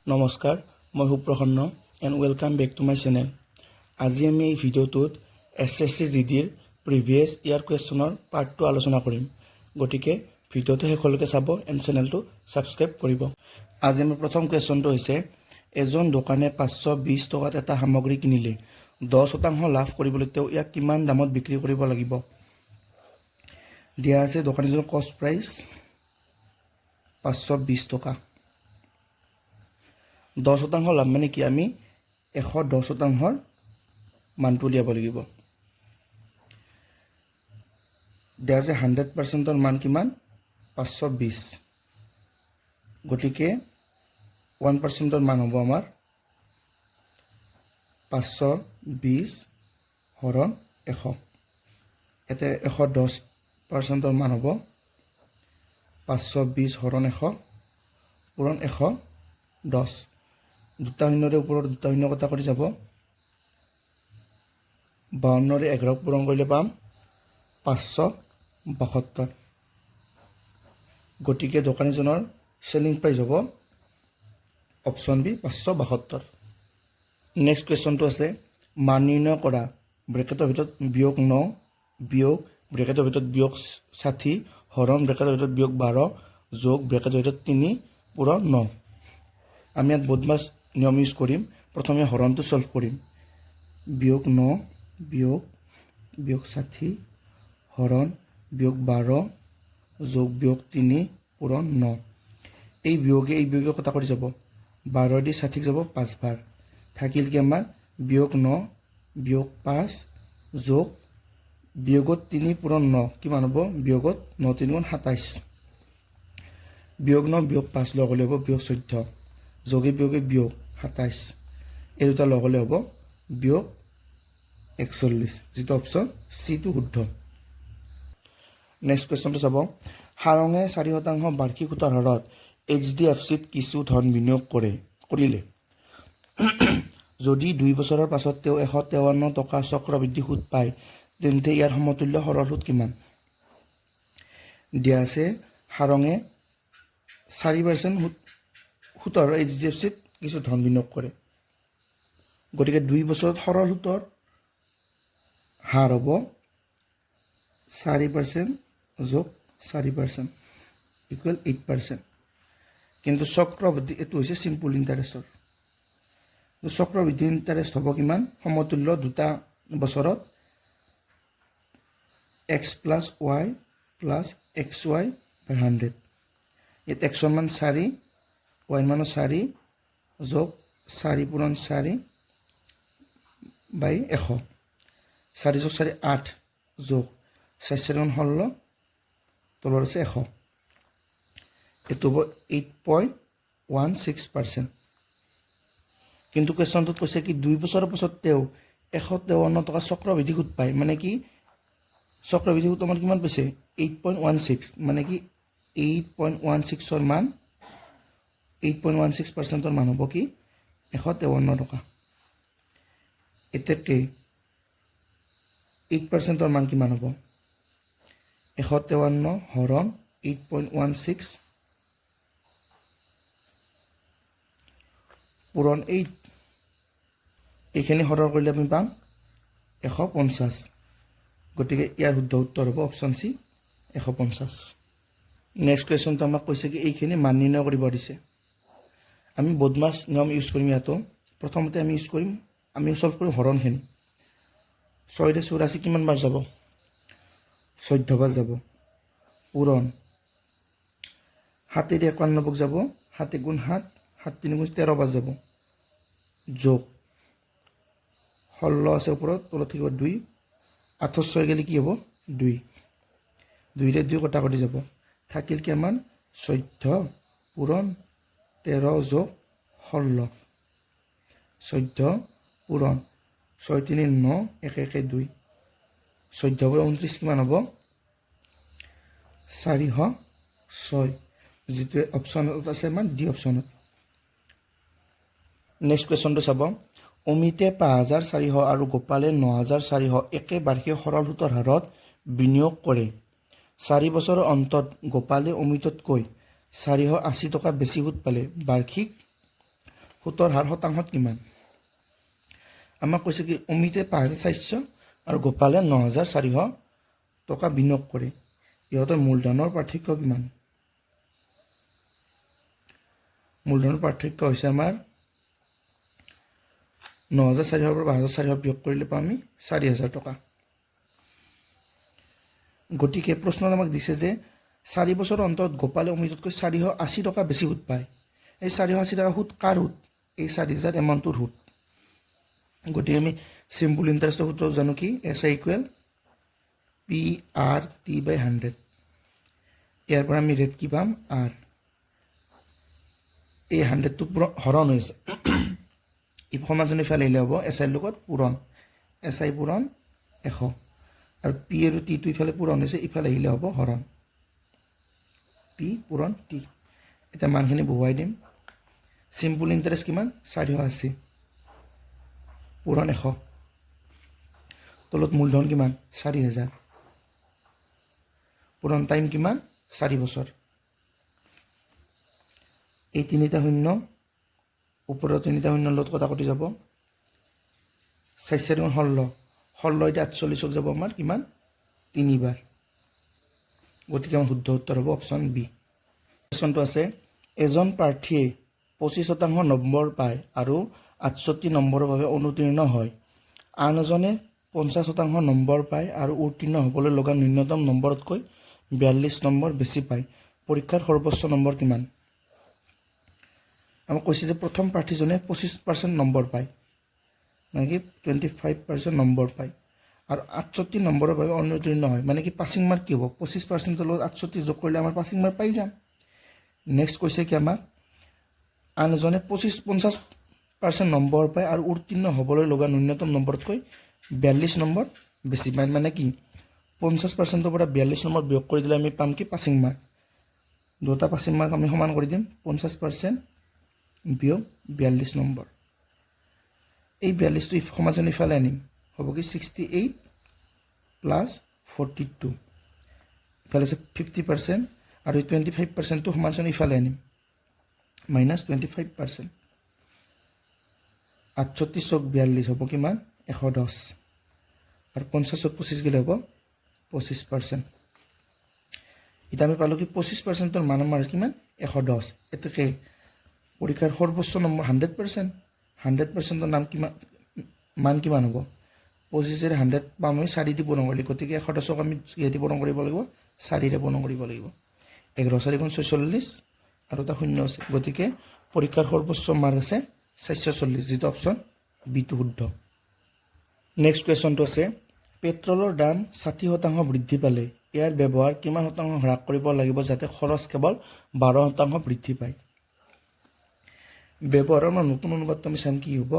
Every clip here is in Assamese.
নমস্কাৰ মই Suprasanna and welcome back to my channel. আজি আমি এই ভিডিঅ'টোত SSC GDৰ প্ৰিভিয়াছ ইয়াৰ কুৱেশ্যনৰ পাৰ্ট 2 আলোচনা কৰিম। গতিকে ভিডিঅ'টো শেষলৈকে চাব এণ্ড চেনেলটো ছাবস্ক্ৰাইব কৰিব। আজি আমাৰ প্ৰথম কুৱেশ্যনটো হৈছে এজন দোকানে 520 টকাত এটা সামগ্ৰী কিনিলে 10% লাভ কৰিবলৈ তেওঁ ইয়াক কিমান দামত বিক্ৰী কৰিব লাগিব। দিয়া আছে দোকানীজনৰ কষ্ট প্ৰাইচ 520 টকা। 10% লাভ মানে কি আমি 110%ৰ মানটো উলিয়াব লাগিব। দিয়া আছে 100%ৰ মান কিমান 520। গতিকে 1%ৰ মান হ'ব আমাৰ 520 হৰণ 100। এতে 110%ৰ মান হ'ব 520 হৰণ 100 পূৰণ 110। দুটা শূন্যৰে ওপৰত দুটা শূন্য কটা কৰি যাব। 52ৰে 11 পূৰণ কৰিলে পাম 572। গতিকে দোকানীজনৰ চেলিং প্ৰাইচ হ'ব অপশ্যন বি 572। নেক্সট কুৱেশ্যনটো আছে মান নিৰ্ণয় কৰা ব্ৰেকেটৰ ভিতৰত -9 বিয়োগ ব্ৰেকেটৰ ভিতৰত -60 হৰণ ব্ৰেকেটৰ ভিতৰত -12 যোগ ব্ৰেকেটৰ ভিতৰত 3 পূৰণ 9। আমি ইয়াত বদমাছ নিয়ম ইউজ কৰিম। প্ৰথমে হৰণটো সলভ কৰিম। -9 বিয়োগ 60 হৰণ -12 যোগ -3 পূৰণ 9। এই বিয়োগে কটা কৰি যাব। 12 দি 60 যাব 5 বাৰ। থাকিল কি আমাৰ -9 বিয়োগ 5 যোগ বিয়োগত 3 পূৰণ 9 কিমান হ'ব বিয়োগত 9 3 গুণ 27। -9 বিয়োগ 5 লগ হ'লে হ'ব -14 যোগে বিয়োগে বিয়োগ 27। এই দুটা লগ হ'লে হ'ব বিয়োগ 41, যিটো অপশ্যন চিটো শুদ্ধ। নেক্সট কুৱেশ্যনটো চাব সাৰঙে 4% বাৰ্ষিক সূতৰ হাৰত HDFCত কিছু ধন বিনিয়োগ কৰিলে যদি 2 বছৰৰ পাছত তেওঁ 153 টকা চক্ৰবৃদ্ধি সুদ পায় তেন্তে ইয়াৰ সমতুল্য সৰল সুদ কিমান। দিয়া আছে সাৰঙে 4% সুতৰ HDFCত কিছু ধন বিনিয়োগ কৰে। গতিকে 2 বছৰত সৰল সুতৰ হাৰ হ'ব 4% যোগ 4% ইকুৱেল 8%। কিন্তু চক্ৰবৃদ্ধি এইটো হৈছে চিম্পুল ইণ্টাৰেষ্টৰ। চক্ৰবৃদ্ধি ইণ্টাৰেষ্ট হ'ব কিমান সমতুল্য দুটা বছৰত x + y + xy / 100। ইয়াত x ৰ মান 4 y ৰ মান 4 যোগ 4 পূৰণ 4 / 100। 4 যোগ 4 8 যোগ 4 4 গুণ 16 তলত আছে 100। এইটো হ'ব 8.16%। কিন্তু কুৱেশ্যনটোত কৈছে কি 2 বছৰৰ পাছত তেওঁ 153 টকা চক্ৰবৃদ্ধি সুদ পায়। মানে কি চক্ৰবৃদ্ধি সুদ আমাৰ কিমান পাইছে 8.16। মানে কি 8.16ৰ মান 8.16%ৰ মান হ'ব কি 153 টকা। এতিয়া 8%ৰ মান কিমান হ'ব 153 হৰণ 8.16 পূৰণ 8। এইখিনি সৰল কৰিলে আমি পাম 150। গতিকে ইয়াৰ শুদ্ধ উত্তৰ হ'ব অপশ্যন চি 150। নেক্সট কুৱেশ্যনটো আমাক কৈছে কি এইখিনি মান নিৰ্ণয় কৰিব দিছে। আমি বদমাছ নিয়ম ইউজ কৰিম। ইয়াতো প্ৰথমতে আমি সলভ কৰিম হৰণখিনি। 6 ৰে 84 কিমান বাৰ যাব 14 বাৰ যাব পূৰণ 7 ৰে 91 যাব 7 গুণ 7 7 3 গুণ 13 বাৰ যাব যোগ 16 আছে ওপৰত তলত থাকিব 2 28 গ'লে কি হ'ব 2 2 ৰে 2 কটা কৰি যাব। থাকিল কি আমাৰ 14 পূৰণ 13 যোগ 16 14 পূৰণ 6 3 9 1 1 2 14 পৰা 29 কিমান হ'ব 406, যিটো অপশ্যনত আছে আমাৰ ডি অপশ্যনত। নেক্সট কুৱেশ্যনটো চাব অমিতে 5400 আৰু গোপালে 9400 একে বাৰ্ষিক সৰল সুতৰ হাৰত বিনিয়োগ কৰে। 4 বছৰৰ অন্তত গোপালে অমিততকৈ 480 টকা বেছি সুদ পালে বাৰ্ষিক সুতৰ হাৰ শতাংশত কিমান আমাক কৈছে কি অমিতে ৫,৪০০ আৰু গোপালে ৯,৪০০ টকা বিনিয়োগ কৰে ইহঁতৰ মূলধনৰ পাৰ্থক্য কিমান মূলধনৰ পাৰ্থক্য হৈছে আমাৰ ৯,৪০০ পৰা ৫,৪০০ বিয়োগ কৰিলে পাম আমি ৪,০০০ টকা গতিকে প্ৰশ্নত আমাক দিছে যে ৪ বছৰৰ অন্তৰত গোপালে অমিততকৈ ৪৮০ টকা বেছি সুদ পায় এই ৪৮০ টকা সুদ কাৰ সুদ এই ৪,০০০ এমাউণ্টটোৰ সুদ গতিকে আমি চিম্পল ইণ্টাৰেষ্টৰ সূত্ৰ জানো কি SI ইকুৱেল PRT/100 ইয়াৰ পৰা আমি ৰেট কি পাম R এই 100টো হৰণ হৈছে সমাজনী ইফালে আহিলে হ'ব SI লগত পূৰণ SI পূৰণ 100 আৰু P আৰু T টো ইফালে পূৰণ হৈছে ইফালে আহিলে হ'ব হৰণ P পূৰণ T এটা মানখিনি বহুৱাই দিম চিম্পল ইণ্টাৰেষ্ট কিমান 480 পূৰণ 100 তলত মূলধন কিমান 4,০০০ পূৰণ টাইম কিমান 4 বছৰ এই তিনিটা শূন্য ওপৰৰ তিনিটা শূন্য লগত কটাকটি যাব 4 × 16 16 এতিয়া 48 যাব আমাৰ কিমান 3 বাৰ গতিকে আমাৰ শুদ্ধ উত্তৰ হ'ব অপশ্যন বি কোৱেশ্যনটো আছে এজন প্ৰাৰ্থীয়ে 25% নম্বৰ পায় আৰু 68 নম্বৰৰ বাবে অনুতীৰ্ণ হয় আন এজনে 50% নম্বৰ পায় আৰু উত্তীৰ্ণ হ'বলৈ লগা ন্যূনতম নম্বৰতকৈ 42 নম্বৰ বেছি পায় পৰীক্ষাৰ সৰ্বোচ্চ নম্বৰ কিমান আমাক কৈছে যে প্ৰথম প্ৰাৰ্থীজনে 25% নম্বৰ পায় মানে কি 25% নম্বৰ পায় আৰু 68 নম্বৰৰ বাবে অনুতীৰ্ণ হয় মানে কি পাছিং মাৰ্ক কি হ'ব 25% লগত 68 যোগ কৰিলে আমাৰ পাছিং মাৰ্ক পাই যাম নেক্সট কৈছে কি আমাক আন এজনে 50% নম্বৰ পায় আৰু উত্তীৰ্ণ হ'বলৈ লগা ন্যূনতম নম্বৰতকৈ 42 নম্বৰ বেছি পায় মানে কি 50%ৰ পৰা 42 নম্বৰ বিয়োগ কৰি দিলে আমি পাম কি পাছিং মাৰ্ক দুটা পাছিং মাৰ্ক আমি সমান কৰি দিম 50% বিয়োগ 42 নম্বৰ এই 42টো সমাজনী ইফালে আনিম হ'ব কি 68 প্লাছ 42 ইফালে আছে 50% আৰু 25%টো সমাজনী ইফালে আনিম মাইনাছ 25% 68 + 42 হ'ব কিমান 110 আৰু 50 + 25 গ'লে হ'ব 25% এতিয়া আমি পালোঁ কি 25%ৰ মান আমাৰ কিমান 110 এতেকে পৰীক্ষাৰ সৰ্বোচ্চ নম্বৰ 100% 100%ৰ নাম কিমান মান কিমান হ'ব 25 ৰে 100 পাম আমি 4 দি পূৰণ কৰিলে গতিকে 110ক আমি কিহেদি পূৰণ কৰিব লাগিব 4 ৰে পূৰণ কৰিব লাগিব 11 4 × 46 আৰু এটা শূন্য আছে গতিকে পৰীক্ষাৰ সৰ্বোচ্চ মাৰ্ক আছে 440 যেটো অপশ্যন বি টো শুদ্ধ নেক্সট কোৱেশ্যনটো আছে পেট্ৰলৰ দাম 60% বৃদ্ধি পালে ইয়াৰ ব্যৱহাৰ কিমান শতাংশ হ্ৰাস কৰিব লাগিব যাতে খৰচ কেৱল 12% বৃদ্ধি পায় ব্যৱহাৰৰ নতুন অনুবাদটো আমি চাম কি হ'ব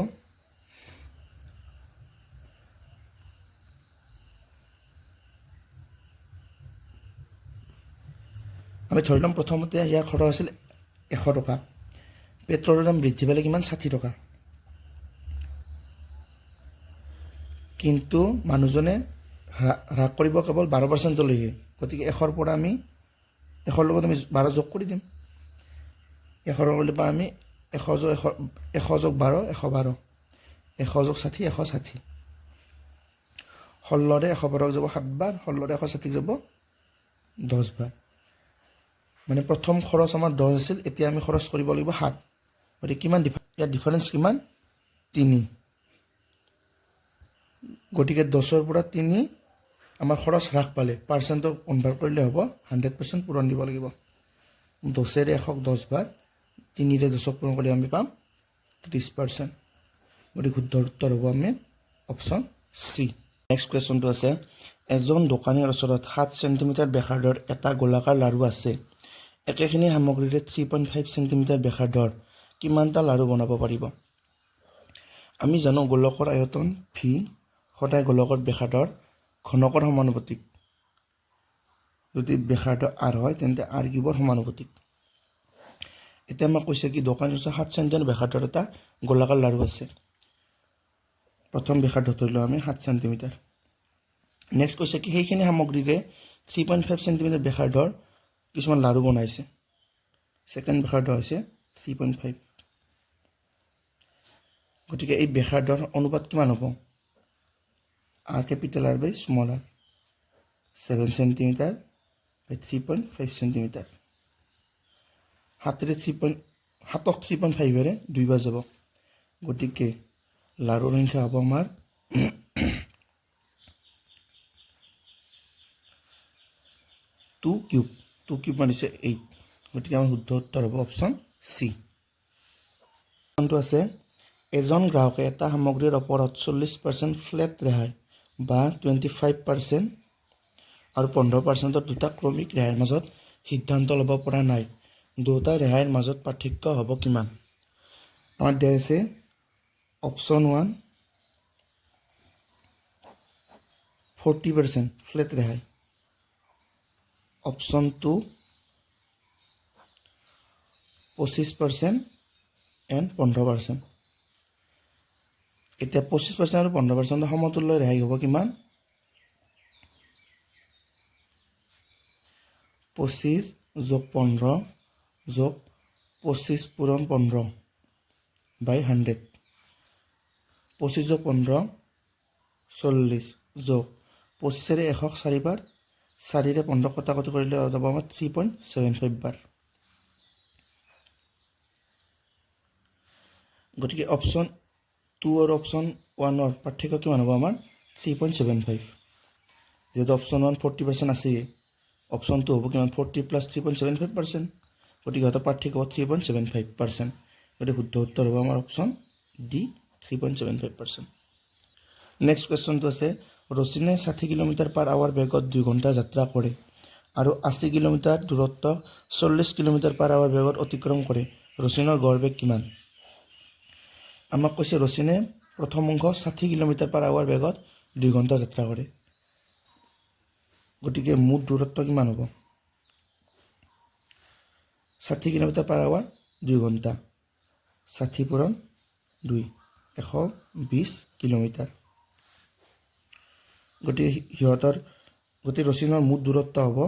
আমি ধৰি ল'ম প্ৰথমতে ইয়াৰ খৰচ আছিল 100 টকা পেট্ৰলৰ দাম বৃদ্ধি পালে কিমান 60 টকা কিন্তু মানুহজনে হ্ৰাস কৰিব কেৱল 12% লৈহে গতিকে 100ৰ পৰা আমি 100ৰ লগত আমি 12 যোগ কৰি দিম 100 কৰিলে পাম আমি 100 যোগ 12 112 100 যোগ 60 160 16ৰে 112 যাব 7 বাৰ 16ৰে 160 যাব 10 বাৰ মানে প্ৰথম খৰচ আমাৰ 10 আছিল এতিয়া আমি খৰচ কৰিব লাগিব 7 গতিকে কিমান ইয়াৰ ডিফাৰেন্স কিমান 3 গতিকে 10ৰ পৰা 3 আমাৰ খৰচ হ্ৰাস পালে পাৰ্চেণ্টত কনভাৰ্ট কৰিলে হ'ব 100% পূৰণ দিব লাগিব 10ৰে 100ক 10 বাৰ 3ৰে 10ক পূৰণ কৰি আমি পাম 30% গতিকে শুদ্ধ উত্তৰ হ'ব আমি অপশ্যন চি নেক্সট কুৱেশ্যনটো আছে এজন দোকানীৰ ওচৰত 7 চেণ্টিমিটাৰ ব্যাসাৰ্ধৰ এটা গোলাকাৰ লাড়ু আছে একেখিনি সামগ্ৰীৰে 3.5 চেণ্টিমিটাৰ ব্যাসাৰ্ধৰ কিমানটা লাড়ু বনাব পাৰিব আমি জানো গোলকৰ আয়তন ভি সদায় গোলকৰ ব্যাসাৰ্ধৰ ঘনকৰ সমানুপাতিক যদি ব্যাসাৰ্ধ r হয় তেন্তে r কিউবৰ সমানুপাতিক এতিয়া আমাক কৈছে কি দোকানীৰ ওচৰত 7 চেণ্টিমিটাৰ ব্যাসাৰ্ধৰ এটা গোলাকাৰ লাড়ু আছে প্ৰথম ব্যাসাৰ্ধ ধৰিলোঁ আমি 7 চেণ্টিমিটাৰ নেক্সট কৈছে কি সেইখিনি সামগ্ৰীৰে 3.5 চেণ্টিমিটাৰ ব্যাসাৰ্ধৰ কিছুমান লাড়ু বনাইছে সেকেন্ড ব্যাসাৰ্ধ হৈছে 3.5 গতিকে এই ব্যাসাৰ্ধৰ অনুপাত কিমান হ'ব R capital R by small r 7 centimeter by 3.5 centimeter 3.5 দুইবাৰ যাব গতিকে লাৰুৰ সংখ্যা হ'ব আমাৰ 2 কিউব মানে 8 গতিকে আমাৰ শুদ্ধ উত্তৰ হ'ব অপশ্যন চি কোনটো আছে এজন গ্ৰাহকে এটা সামগ্ৰীৰ ওপৰত 40% ফ্লেট ৰেহাই বা 25% আৰু 15%ৰ দুটা ক্ৰমিক ৰেহাইৰ মাজত সিদ্ধান্ত ল'ব পৰা নাই দুটা ৰেহাইৰ মাজত পাৰ্থক্য হ'ব কিমান আমাৰ দিয়া আছে অপশ্যন 1 40% ফ্লেট ৰেহাই অপশ্যন 2 25% and 15% এতিয়া 25% আৰু 15% সমতুল্য ৰেহাই হ'ব কিমান 25 যোগ 15 যোগ 25 পূৰণ 15 by 100 25 যোগ 15 40 যোগ 25 এশক 4 বাৰ 4 15 কটাকটি কৰিলে যাব আমাৰ 3.75 বাৰ গতিকে অপশ্যন 2 আৰু অপশ্যন 1 পাৰ্থক্য কিমান হ'ব আমাৰ 3.75 যেহেতু অপশ্যন 1 40% আছে অপশ্যন 2 হ'ব কিমান 40 প্লাছ 3.75% গতিকে এটা পাৰ্থক্য হ'ব 3.75% গতিকে শুদ্ধ উত্তৰ হ'ব আমাৰ অপশ্যন ডি 3.75% নেক্সট কুৱেশ্যনটো আছে ৰচিনে 60 কিলোমিটাৰ পাৰ আৱাৰ বেগত 2 ঘণ্টা যাত্ৰা কৰে আৰু 80 কিলোমিটাৰ দূৰত্ব 40 কিলোমিটাৰ পাৰ আৱাৰ বেগত অতিক্ৰম কৰে ৰচিনৰ গড় বেগ কিমান আমাক কৈছে ৰচিনে প্ৰথম অংশ 60 কিলোমিটাৰ পাৰ আৱাৰ বেগত 2 ঘণ্টা যাত্ৰা কৰে গতিকে মুঠ দূৰত্ব কিমান হ'ব 60 কিলোমিটাৰ পাৰ আৱাৰ 2 ঘণ্টা 60 পূৰণ 2 120 কিলোমিটাৰ গতিকে ৰচিনৰ মুঠ দূৰত্ব হ'ব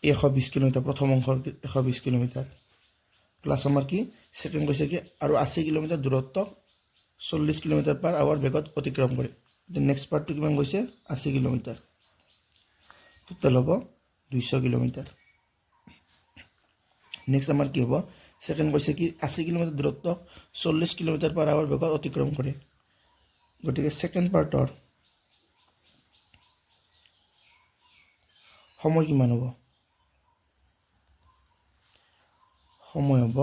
120 কিলোমিটাৰ প্ৰথম অংশৰ 120 কিলোমিটাৰ প্লাছ আমাৰ কি সেকেন্ড কৈছে কি আৰু 80 কিলোমিটাৰ দূৰত্ব 40 কিলোমিটাৰ পাৰ আৱাৰ বেগত অতিক্ৰম কৰে নেক্সট পাৰ্টটো কিমান কৈছে 80 কিলোমিটাৰ টোটাল হ'ব 200 কিলোমিটাৰ নেক্সট আমাৰ কি হ'ব সেকেন্ড কৈছে কি 80 কিলোমিটাৰ দূৰত্ব 40 কিলোমিটাৰ পাৰ আৱাৰ বেগত অতিক্ৰম কৰে গতিকে সেকেন্ড পাৰ্টৰ সময় কিমান হ'ব সময় হ'ব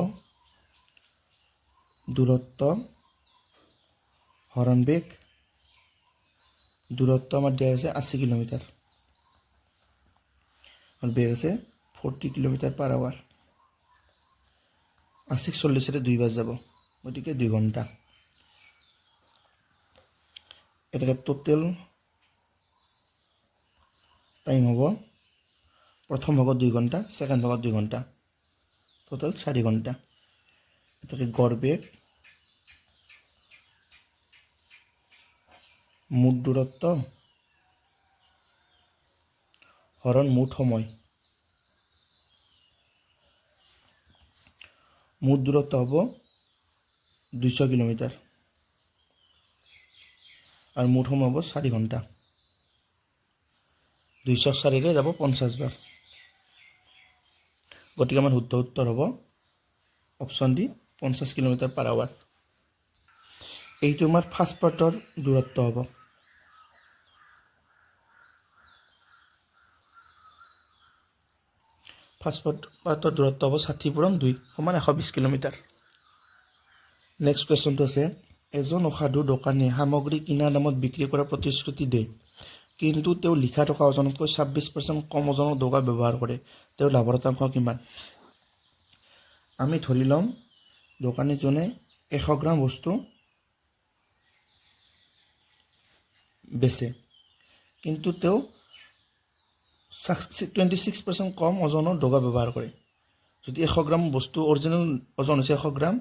দূৰত্ব হৰণ বেগ দূৰত্ব আমাৰ দিয়া আছে 80 কিলোমিটাৰ আৰু বেগ আছে 40 কিলোমিটাৰ পাৰ আৱাৰ 80 40 দুইবাৰ যাব গতিকে 2 ঘণ্টা এটা টোটেল টাইম হ'ব প্ৰথম ভাগত 2 ঘণ্টা সেকেন্ড ভাগত 2 ঘণ্টা টোটাল 4 ঘণ্টা এটাকে গড় বেগ মুঠ দূৰত্ব হৰণ মুঠ সময় মুঠ দূৰত্ব হ'ব 200 কিলোমিটাৰ আৰু মুঠ সময় হ'ব 4 ঘণ্টা 204 যাব 50 বাৰ গতিকে আমাৰ শুদ্ধ উত্তৰ হ'ব option D 50 kilometre per hour এইটো আমাৰ ফাৰ্ষ্ট পাৰ্টৰ দূৰত্ব হ'ব ফাৰ্ষ্ট পাৰ্টৰ দূৰত্ব হ'ব 60 পূৰণ 2 সমান 120 কিলোমিটাৰ নেক্সট কুৱেশ্যনটো আছে এজন অসাধু দোকানী সামগ্ৰী কিনা দামত বিক্ৰী কৰাৰ প্ৰতিশ্ৰুতি দিয়ে কিন্তু তেওঁ লিখা থকা ওজনতকৈ 26% কম ওজনৰ দগা ব্যৱহাৰ কৰে তেওঁৰ লাভৰ শতাংশ কিমান আমি ধৰি ল'ম দোকানীজনে 100 গ্ৰাম বস্তু বেচে কিন্তু তেওঁ 26% কম ওজনৰ দগা ব্যৱহাৰ কৰে যদি 100 গ্ৰাম বস্তু অৰিজিনেল ওজন হৈছে 100 গ্ৰাম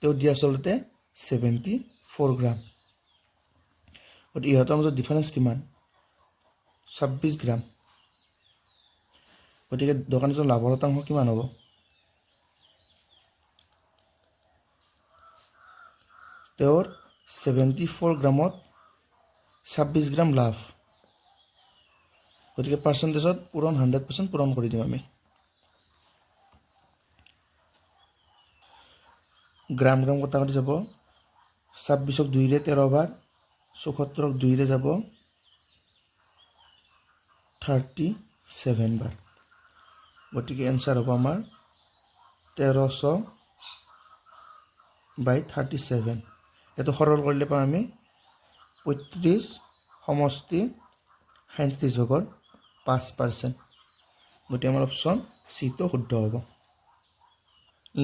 তেওঁ দিয়ে আচলতে 74 গ্ৰাম গতিকে ইহঁতৰ মাজত ডিফাৰেন্স কিমান 26 গ্ৰাম গতিকে দোকানীজনৰ লাভৰ শতাংশ কিমান হ'ব তেওঁৰ 74 গ্ৰামত 26 গ্ৰাম লাভ। গতিকে পাৰ্চেণ্টেজত পূৰণ 100% পূৰণ কৰি দিম আমি। গ্ৰাম গ্ৰাম কটা কাটি যাব। 26ক 2ৰে 13 বাৰ, 74ক 2ৰে যাব 37 বাৰ। গতিকে এনচাৰ হ'ব আমাৰ 1300/37। এইটো সৰল কৰিলে পাম আমি 35 সমষ্টি 37/5%। গতিকে আমাৰ অপশ্যন চিটো শুদ্ধ হ'ব।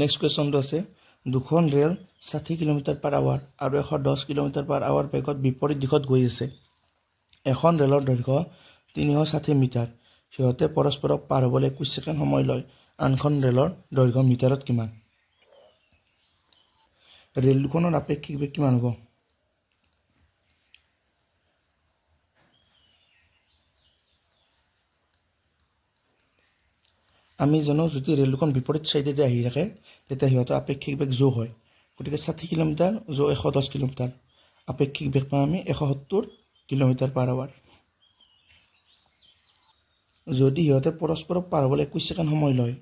নেক্সট কুৱেশ্যনটো আছে, দুখন ৰেল 60 কিলোমিটাৰ/আৱাৰ আৰু 110 কিলোমিটাৰ/আৱাৰ বেগত বিপৰীত দিশত গৈ আছে। এখন ৰেলৰ দৈৰ্ঘ্য 360 মিটাৰ। সিহঁতে পৰস্পৰক পাৰ হ'বলৈ 21 ছেকেণ্ড সময় লয়। আনখন ৰেলৰ দৈৰ্ঘ্য মিটাৰত কিমান? ৰেল দুখনৰ আপেক্ষিক বেগ কিমান হ'ব? আমি জানো যদি ৰেল দুখন বিপৰীত ছাইডেদি আহি থাকে তেতিয়া সিহঁতৰ আপেক্ষিক বেগ যোগ হয়। গতিকে 60 কিলোমিটাৰ যোগ 110 কিলোমিটাৰ, আপেক্ষিক বেগ পাম আমি 170 কিলোমিটাৰ/আৱাৰ। যদি সিহঁতে পৰস্পৰক পাৰ হ'বলৈ 21 ছেকেণ্ড সময় লয়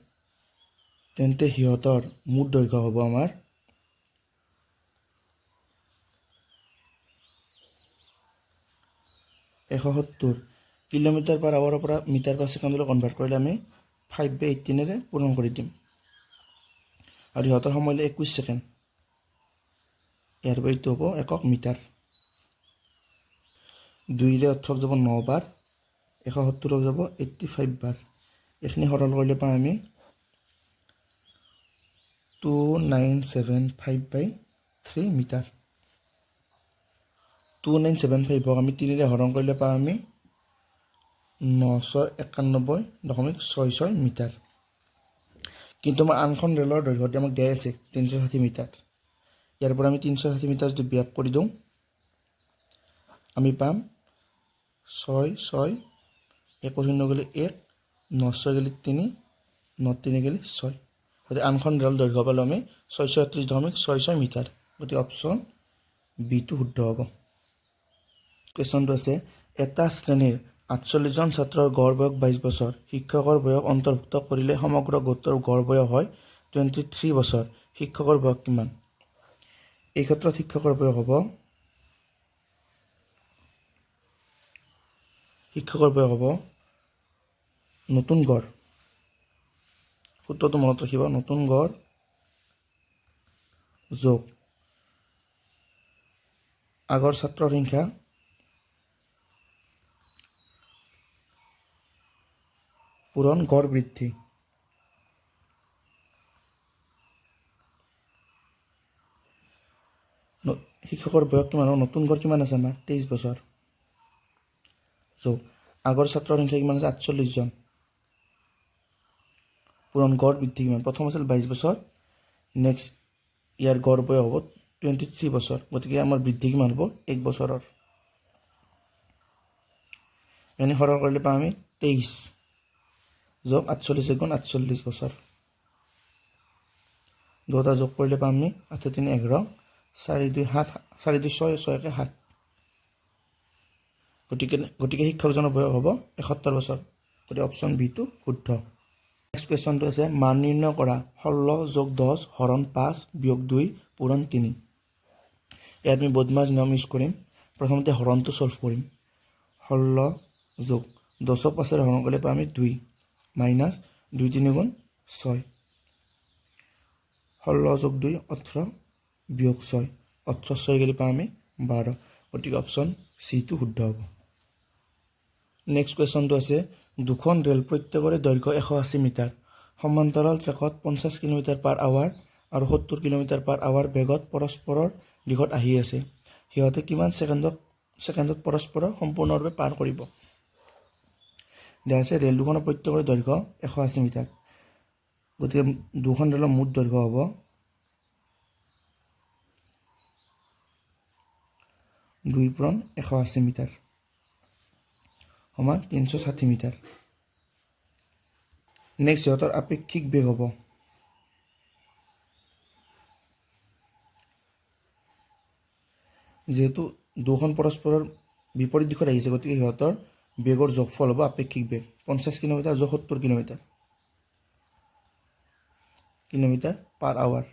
তেন্তে সিহঁতৰ মুঠ দৈৰ্ঘ্য হ'ব আমাৰ 170 কিলোমিটাৰ/আৱাৰৰ পৰা মিটাৰ/ছেকেণ্ডলৈ কনভাৰ্ট কৰিলে আমি 5/18ৰে পূৰণ কৰি দিম। আৰু সিহঁতৰ সময় লৈ 21 ছেকেণ্ড। ইয়াৰ পৰা এইটো হ'ব একক মিটাৰ। 2ৰে 18ক যাব 9 বাৰ, 170ক যাব 85 বাৰ। এইখিনি সৰল কৰিলে পাম আমি 2975/3 মিটাৰ। 2975ক আমি 3ৰে হৰণ কৰিলে পাম আমি 991.66 মিটাৰ। কিন্তু আমাৰ আনখন ৰেলৰ দৈৰ্ঘ্যটো আমাক দিয়াই আছে 360 মিটাৰ। ইয়াৰ পৰা আমি 360 মিটাৰ যদি বিয়োগ কৰি দিওঁ আমি পাম 6 1 গ'লে 1, 9 গ'লে 3, 9 গ'লে 6। গতিকে আনখন ৰেল দৈৰ্ঘ্য পালোঁ আমি 638.66 মিটাৰ। গতিকে অপশ্যন বিটো শুদ্ধ হ'ব। কুৱেশ্যনটো আছে, এটা শ্ৰেণীৰ 48জন ছাত্ৰৰ গড় বয়স 22 বছৰ। শিক্ষকৰ বয়স অন্তৰ্ভুক্ত কৰিলে সমগ্ৰ গোটৰ গড় বয়স হয় 23 বছৰ। শিক্ষকৰ বয়স কিমান? এই ক্ষেত্ৰত শিক্ষকৰ বয়স হ'ব নতুন গড়। সূত্ৰটো মনত ৰাখিব, নতুন গড় যোগ আগৰ ছাত্ৰৰ সংখ্যা পূৰণ গড় বৃদ্ধি। শিক্ষকৰ বয়স কিমান হ'ব? নতুন গড় কিমান আছে আমাৰ? 23 বছৰ যোগ আগৰ ছাত্ৰৰ সংখ্যা কিমান আছে? 48 জন পূৰণ গড় বৃদ্ধি কিমান? প্ৰথম আছিল 22 বছৰ, নেক্সট ইয়াৰ গড় বয়স হ'ব 23 বছৰ। গতিকে আমাৰ বৃদ্ধি কিমান হ'ব? 1 বছৰৰ। এনে সৰল কৰিলে পাম আমি 23 যোগ 48 গুণ 48 বছৰ। দুটা যোগ কৰিলে পাম আমি 8 3 11, 4 2 7, 4 2 6, 6 1 7। গতিকে শিক্ষকজনৰ বয়স হ'ব 71 বছৰ। গতিকে অপশ্যন বিটো শুদ্ধ। নেক্সট কুৱেশ্যনটো আছে, মান নিৰ্ণয় কৰা 16 যোগ 10 হৰণ 5 বিয়োগ 2 পূৰণ 3। ইয়াত আমি বদমাছ নিয়ম ইউজ কৰিম। প্ৰথমতে হৰণটো ছল্ভ কৰিম। 16 যোগ 10ক 5ৰে হৰণ কৰিলে পাম আমি 2 মাইনাছ 2 3 গুণ 6। 16 যোগ 2 18 বিয়োগ 6, 18 6 গ'লে পাম আমি 12। গতিকে অপশ্যন চিটো শুদ্ধ হ'ব। নেক্সট কুৱেশ্যনটো আছে, দুখন ৰেল প্ৰত্যেকৰে দৈৰ্ঘ্য 180 মিটাৰ। সমান্তৰাল ট্ৰেকত 50 কিলোমিটাৰ/আৱাৰ আৰু 70 কিলোমিটাৰ/আৱাৰ বেগত পৰস্পৰৰ দিশত আহি আছে। সিহঁতে কিমান ছেকেণ্ডত পৰস্পৰক সম্পূৰ্ণৰূপে পাৰ কৰিব? দিয়া আছে ৰেল দুখনৰ প্ৰত্যেকৰে দৈৰ্ঘ্য 180 মিটাৰ। গতিকে দুখন ৰেলৰ মুঠ দৈৰ্ঘ্য হ'ব 2 × 180 মিটাৰ সমান 360 মিটাৰ। নেক্সট সিহঁতৰ আপেক্ষিক বেগ হ'ব যিহেতু দুখন পৰস্পৰৰ বিপৰীত দিশত আহিছে গতিকে সিহঁতৰ বেগৰ যোগফল হ'ব আপেক্ষিক বেগ 50 কিলোমিটাৰ যোগ 70 কিলোমিটাৰ পাৰ আৱাৰ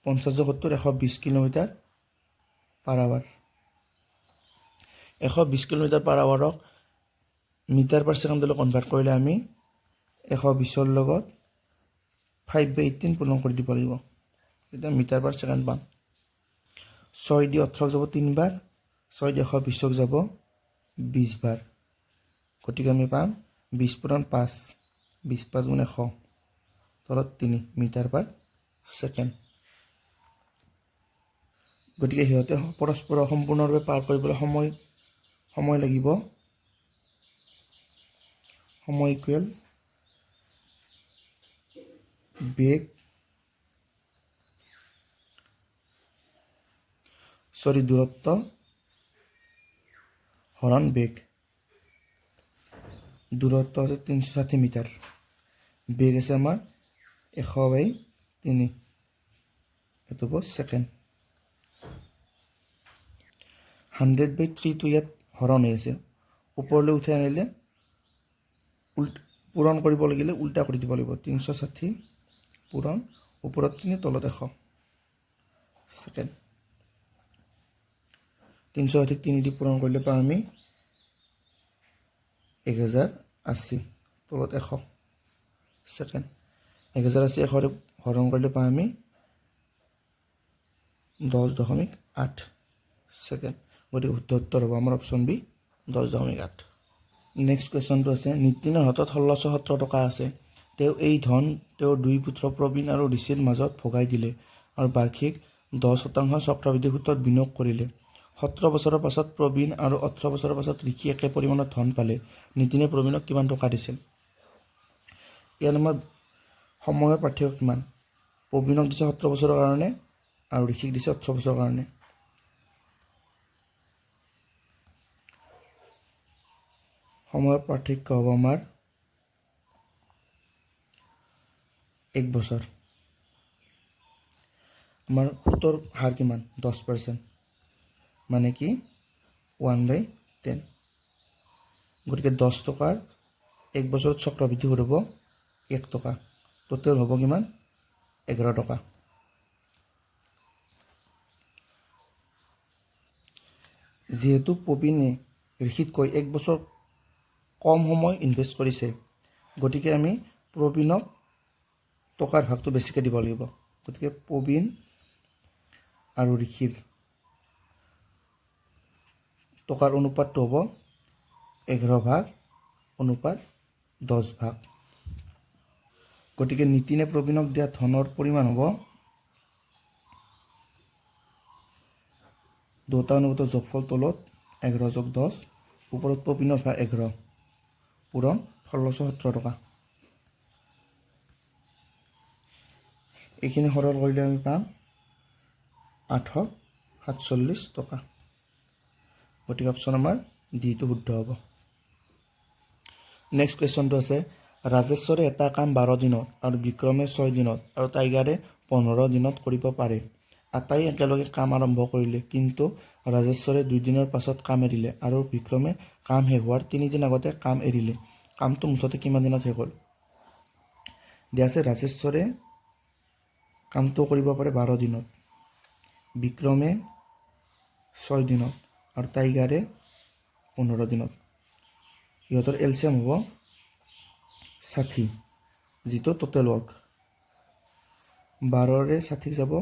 50 যোগ 70 120 kilometre per hour 120 kilometre per আৱাৰক মিটাৰ পাৰ ছেকেণ্ডলৈ কনভাৰ্ট কৰিলে আমি 120ৰ লগত 5/18 পূৰণ কৰি দিব লাগিব তেতিয়া মিটাৰ পাৰ ছেকেণ্ড পাম 6 দি 18 যাব 3 বাৰ 6 দি 120 যাব 20 বাৰ গতিকে আমি পাম 20 পূৰণ 5 20 5 গুণ 100 তলত 3 মিটাৰ পাৰ ছেকেণ্ড গতিকে সিহঁতে পৰস্পৰক সম্পূৰ্ণৰূপে পাৰ কৰিবলৈ সময় লাগিব সময় ইকুৱেল বেগ দূৰত্ব হৰণ বেগ দূৰত্ব আছে 360 মিটাৰ বেগ আছে আমাৰ 100/3 এইটো হ'ব ছেকেণ্ড 100/3 টো ইয়াত হৰণ হৈ আছে ওপৰলৈ উঠাই আনিলে পূৰণ কৰিব লাগিলে উল্টা কৰি দিব লাগিব 360 পূৰণ ওপৰত 3 তলত 100 ছেকেণ্ড 360 3 দি পূৰণ কৰিলে পাওঁ আমি 1080 তলত 100 ছেকেণ্ড 1080 100 হৰণ কৰিলে পাওঁ আমি 10.8 ছেকেণ্ড গতিকে শুদ্ধ উত্তৰ হ'ব আমাৰ অপশ্যন বি 10.8 নেক্সট কুৱেশ্যনটো আছে নিতিনৰ হাতত 1617 টকা আছে তেওঁ এই ধন তেওঁৰ দুই পুত্ৰ প্ৰবীণ আৰু ঋষিৰ মাজত ভগাই দিলে আৰু বাৰ্ষিক 10% চক্ৰবৃদ্ধি সূত্ৰত বিনিয়োগ কৰিলে 17 বছৰৰ পাছত প্ৰবীণ আৰু 18 বছৰৰ পাছত ঋষি একে পৰিমাণৰ ধন পালে নিতিনে প্ৰবীণক কিমান টকা দিছিল ইয়াত আমাৰ সময়ৰ পাৰ্থক্য কিমান প্ৰবীণক দিছে 17 বছৰৰ কাৰণে আৰু ঋষিক দিছে 18 বছৰৰ কাৰণে সময়ৰ পাৰ্থক্য হ'ব আমাৰ 1 বছৰ আমাৰ সুতৰ হাৰ কিমান 10% মানে কি 1/10 গতিকে 10 টকাৰ 1 বছৰত চক্ৰবৃদ্ধি সুত হ'ব 1 টকা টোটেল হ'ব কিমান 11 টকা যিহেতু প্ৰবীণে ঋষিতকৈ 1 বছৰ কম সময় ইনভেষ্ট কৰিছে গতিকে আমি প্ৰবীণক টকাৰ ভাগটো বেছিকৈ দিব লাগিব গতিকে প্ৰবীণ আৰু ঋষিৰ টকাৰ অনুপাতটো হ'ব 11/10 গতিকে নিতিনে প্ৰবীণক দিয়া ধনৰ পৰিমাণ হ'ব দুটা অনুপাতৰ যোগফল তলত 11+10 ওপৰত প্ৰবীণৰ ভাৰ 11 পূৰণ 1617 টকা এইখিনি সৰল কৰিলে আমি পাম 847 টকা গতিকে অপশ্যন আমাৰ ডিটো শুদ্ধ হ'ব নেক্সট কুৱেশ্যনটো আছে ৰাজেশ্বৰে এটা কাম 12 দিনত আৰু বিক্ৰমে 6 দিনত আৰু টাইগাৰে 15 দিনত কৰিব পাৰে আটাই একেলগে কাম আৰম্ভ কৰিলে কিন্তু ৰাজেশ্বৰে 2 দিনৰ পাছত কাম এৰিলে আৰু বিক্ৰমে কাম শেষ হোৱাৰ 3 দিন আগতে কাম এৰিলে কামটো মুঠতে কিমান দিনত শেষ হ'ল দিয়া আছে ৰাজেশ্বৰে কামটো কৰিব পাৰে 12 দিনত বিক্ৰমে 6 দিনত আৰু টাইগাৰে 15 দিনত ইহঁতৰ এলচিএম হ'ব 60 যিটো টোটেল ৱৰ্ক 12ৰে 60 যাব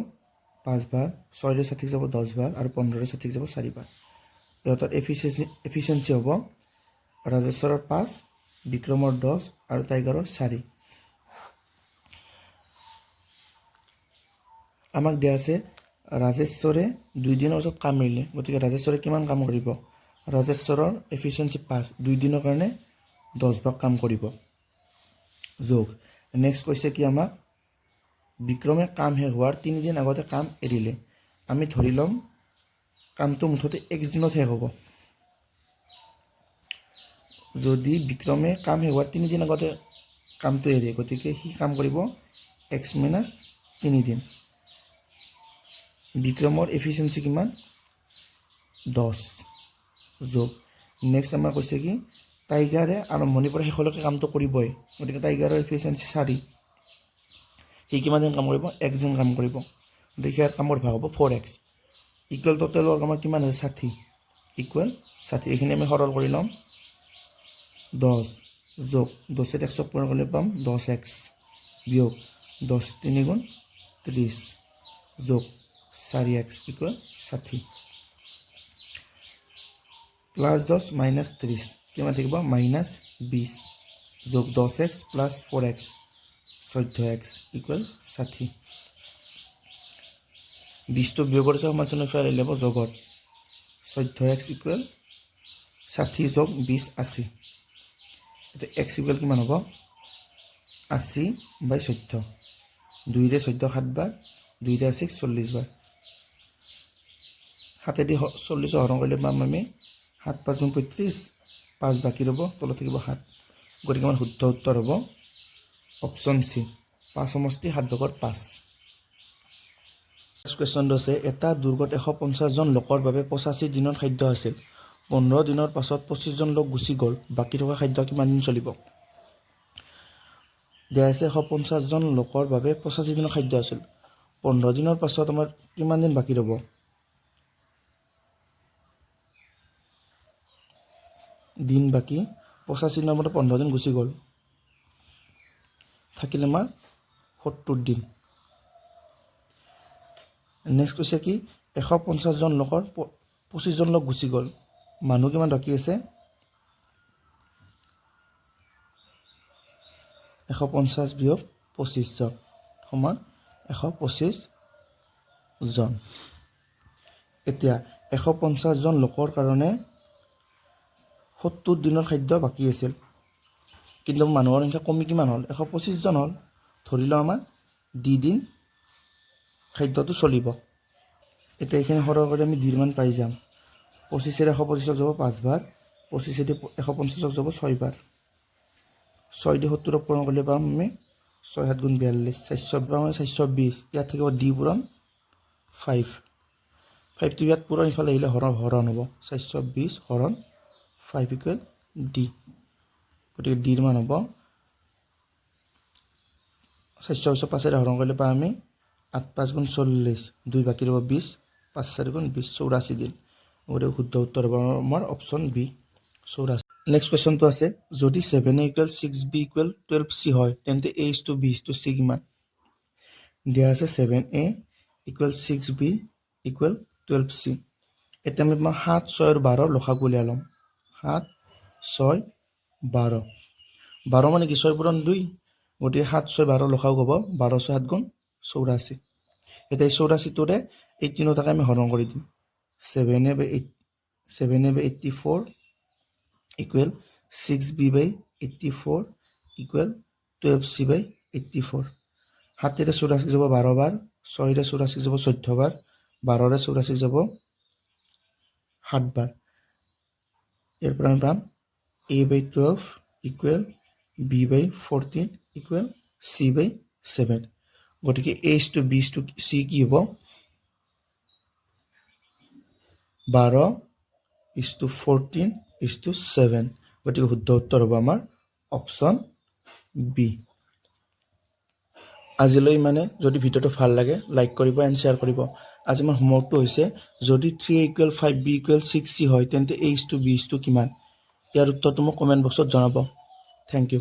5 বাৰ 6ৰে 60 যাব 10 বাৰ আৰু 15ৰে 60 যাব 4 বাৰ ইহঁতৰ এফিচিয়েঞ্চি হ'ব ৰাজেশ্বৰৰ 5 বিক্ৰমৰ 10 আৰু টাইগাৰৰ 4 আমাক দিয়া আছে ৰাজেশ্বৰে 2 দিনৰ পাছত কাম এৰিলে গতিকে ৰাজেশ্বৰে কিমান কাম কৰিব ৰাজেশ্বৰৰ এফিচিয়েঞ্চি 5 2 দিনৰ কাৰণে 10 ভাগ কাম কৰিব যোগ নেক্সট কৈছে কি আমাক বিক্ৰমে কাম শেষ হোৱাৰ 3 দিন আগতে কাম এৰিলে আমি ধৰি ল'ম কামটো মুঠতে x দিনত শেষ হ'ব যদি বিক্ৰমে কাম শেষ হোৱাৰ 3 দিন আগতে কামটো এৰে গতিকে সি কাম কৰিব x - 3 দিন বিক্ৰমৰ এফিচিয়েঞ্চি কিমান 10 যোগ নেক্সট আমাৰ কৈছে কি টাইগাৰে আৰম্ভণিৰ পৰা শেষলৈকে কামটো কৰিবই গতিকে টাইগাৰৰ এফিচিয়েঞ্চি 4 সি কিমান দিন কাম কৰিব 1 দিন কাম কৰিব গতিকে ইয়াৰ কামৰ ভাগ হ'ব 4x ইকুৱেল টোটেলৰ আমাৰ কিমান আছে 60 ইকুৱেল 60 এইখিনি আমি সৰল কৰি ল'ম 10 যোগ 10 ত 100 পূৰণ কৰিলে পাম 10x বিয়োগ 10 3 গুণ 30 যোগ 4x ইকুৱেল 60 প্লাছ 10 মাইনাছ 30 কিমান থাকিব মাইনাছ 20 যোগ 10x plus 4x 14x equal 60 20টো বিয়োগ কৰিছে সমান্তৰাল ফেৰাই ল'ব যোগত 14x ইকুৱেল 60 যোগ 20 80 এতিয়া x ইকুৱেল কিমান হ'ব 80 বাই 14 2ৰে 14 7 বাৰ 2ৰে 6 40 বাৰ 7 দি 40 হৰণ কৰিলে পাম আমি 7 5 গুণ 35 5 বাকী ৰ'ব তলত থাকিব 7 গতিকে আমাৰ শুদ্ধ উত্তৰ হ'ব অপশ্যন চি 5 সমষ্টি 7 ভাগৰ 5 নেক্সট কুৱেশ্যনটো আছে এটা দুৰ্গত 150 জন লোকৰ বাবে 85 দিনৰ খাদ্য আছিল 15 দিনৰ পাছত 25 জন লোক গুচি গ'ল বাকী থকা খাদ্য কিমান দিন চলিব দিয়া আছে 150 জন লোকৰ বাবে 85 দিনৰ খাদ্য আছিল 15 দিনৰ পাছত আমাৰ কিমান দিন বাকী ৰ'ব দিন বাকী 85 দিনৰ মতে 15 দিন গুচি গ'ল থাকিলে আমাৰ 70 দিন নেক্সট কৈছে কি 150 জন লোকৰ 25 জন লোক গুচি গ'ল মানুহ কিমান বাকী আছে 150 বিয়োগ 25 জন সমান 125 জন এতিয়া 150 জন লোকৰ কাৰণে 70 দিনৰ খাদ্য বাকী আছিল কিন্তু মানুহৰ সংখ্যা কমি কিমান হ'ল 125 জন হ'ল ধৰি লওঁ আমাৰ 2 দিন খাদ্যটো চলিব এতিয়া এইখিনি সৰল কৰি আমি দিৰ মান পাই যাম 25 125 যাব 5 বাৰ 25 150 যাব 6 বাৰ 6 দি 70 পূৰণ কৰিলে পাম আমি 6 7 গুণ 42 420 ইয়াত থাকিব ডি পূৰণ 5 5টো ইয়াত পূৰণ ইফালে আহিলে হৰণ হ'ব 420 হৰণ 5 ইকুৱেল ডি গতিকে ডিৰ মান হ'ব 400 5 হৰণ কৰিলে পাম আমি 8 5 গুণ 40 2 বাকী ৰ'ব 20 5 4 গুণ 20 84 দিন গতিকে শুদ্ধ উত্তৰ হ'ব আমাৰ অপশ্যন বি 84 নেক্সট কুৱেশ্যনটো আছে যদি 7a equal 6b equal 12c হয় তেন্তে a is to b is to c কিমান দিয়া আছে 7a equal 6b equal 12c এতিয়া আমি 7 6 আৰু 12 লসাগু উলিয়াই ল'ম 7 6 12 12 মানে কি 6 পূৰণ 2 গতিকে 7 6 12 লসাগু হ'ব 12 6 7 গুণ 84 এতিয়া 84টোৰে 18 টাকা আমি হৰণ কৰি দিম 7a by 84 equal 6b by 84 equal 12c by 84 7ৰে 84 যাব 12 বাৰ 6ৰে 84 যাব 14 বাৰ 12ৰে 84 যাব 7 বাৰ ইয়াৰ পৰা আমি পাম a by 12 equal b by 14 equal c by 7 গতিকে a is to b is to c কি হ'ব 12 is to 14 is to 7 গতিকে শুদ্ধ উত্তৰ হ'ব আমাৰ অপশ্যন বি আজিলৈ মানে যদি ভিডিঅ'টো ভাল লাগে লাইক কৰিব এণ্ড শ্বেয়াৰ কৰিব আজি আমাৰ হোমৱৰ্কটো হৈছে যদি 3a equal 5b equal 6c হয় তেন্তে a is to b is to কিমান ইয়াৰ উত্তৰটো মোক কমেণ্ট বক্সত জনাব থেংক ইউ